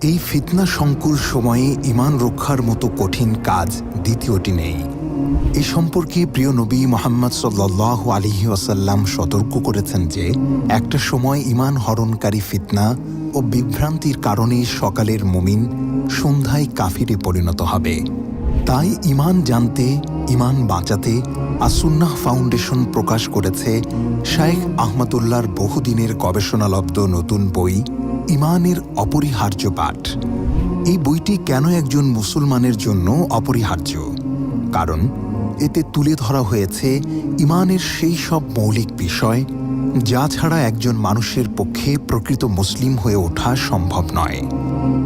এই ফিতনা সংকুল সময়ে ঈমান রক্ষার মতো কঠিন কাজ দ্বিতীয়টি নেই। এ সম্পর্কে প্রিয় নবী মুহাম্মদ সাল্লাল্লাহু আলাইহি ওয়াসাল্লাম সতর্ক করেছেন যে একটা সময় ঈমান হরণকারী ফিতনা ও বিভ্রান্তির কারণে সকালের মুমিন সন্ধ্যায় কাফিরে পরিণত হবে। তাই ঈমান জানতে, ঈমান বাঁচাতে আস-সুন্নাহ ফাউন্ডেশন প্রকাশ করেছে শাইখ আহমদুল্লাহর বহুদিনের গবেষণালব্ধ নতুন বই ঈমানের অপরিহার্য পাঠ। এই বইটি কেন একজন মুসলমানের জন্য অপরিহার্য? কারণ এতে তুলে ধরা হয়েছে ঈমানের সেই সব মৌলিক বিষয় যা ছাড়া একজন মানুষের পক্ষে প্রকৃত মুসলিম হয়ে ওঠা সম্ভব নয়।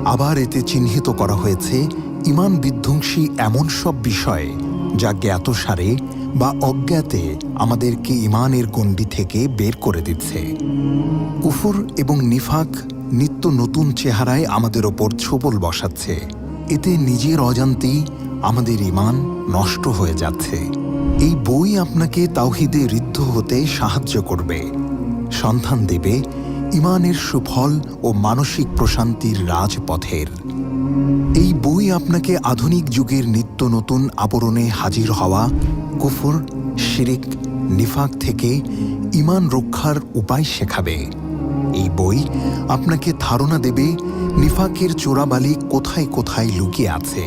আবার এতে চিহ্নিত করা হয়েছে ঈমান বিধ্বংসী এমন সব বিষয় যা জ্ঞাতসারে বা অজ্ঞাতে আমাদেরকে ঈমানের গণ্ডি থেকে বের করে দিচ্ছে। কুফর এবং নিফাক নিত্য নতুন চেহারায় আমাদের ওপর ছোবল বসাচ্ছে। এতে নিজের অজান্তেই আমাদের ঈমান নষ্ট হয়ে যাচ্ছে। এই বই আপনাকে তাওহীদে ঋদ্ধ হতে সাহায্য করবে, সন্ধান দেবে ঈমানের সুফল ও মানসিক প্রশান্তির রাজপথের। এই বই আপনাকে আধুনিক যুগের নিত্য নতুন আবরণে হাজির হওয়া কুফর, শিরিক, নিফাক থেকে ঈমান রক্ষার উপায় শেখাবে। এই বই আপনাকে ধারণা দেবে নিফাকের চোরাবালি কোথায় কোথায় লুকিয়ে আছে।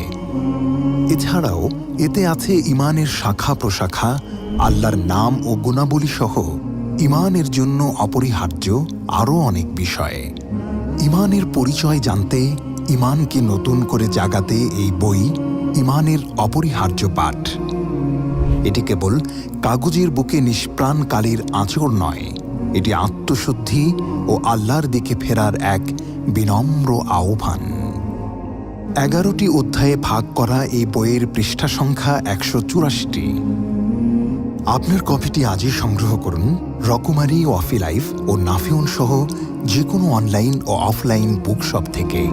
এছাড়াও এতে আছে ঈমানের শাখা প্রশাখা, আল্লাহর নাম ও গুণাবলী সহ ঈমানের জন্য অপরিহার্য আরও অনেক বিষয়। ঈমানের পরিচয় জানতে, ঈমানকে নতুন করে জাগাতে এই বই ঈমানের অপরিহার্য পাঠ। এটি কেবল কাগজের বুকে নিষ্প্রাণ কালির আঁচড় নয়, এটি আত্মশুদ্ধি ও আল্লাহর দিকে ফেরার এক বিনম্র আহ্বান। 11টি অধ্যায়ে ভাগ করা এই বইয়ের পৃষ্ঠা সংখ্যা 184টি। আপনার কপিটি আজই সংগ্রহ করুন রকমারি, ওয়াফি লাইফ ও নাফিউন সহ যে কোনো অনলাইন ও অফলাইন বুকশপ থেকে।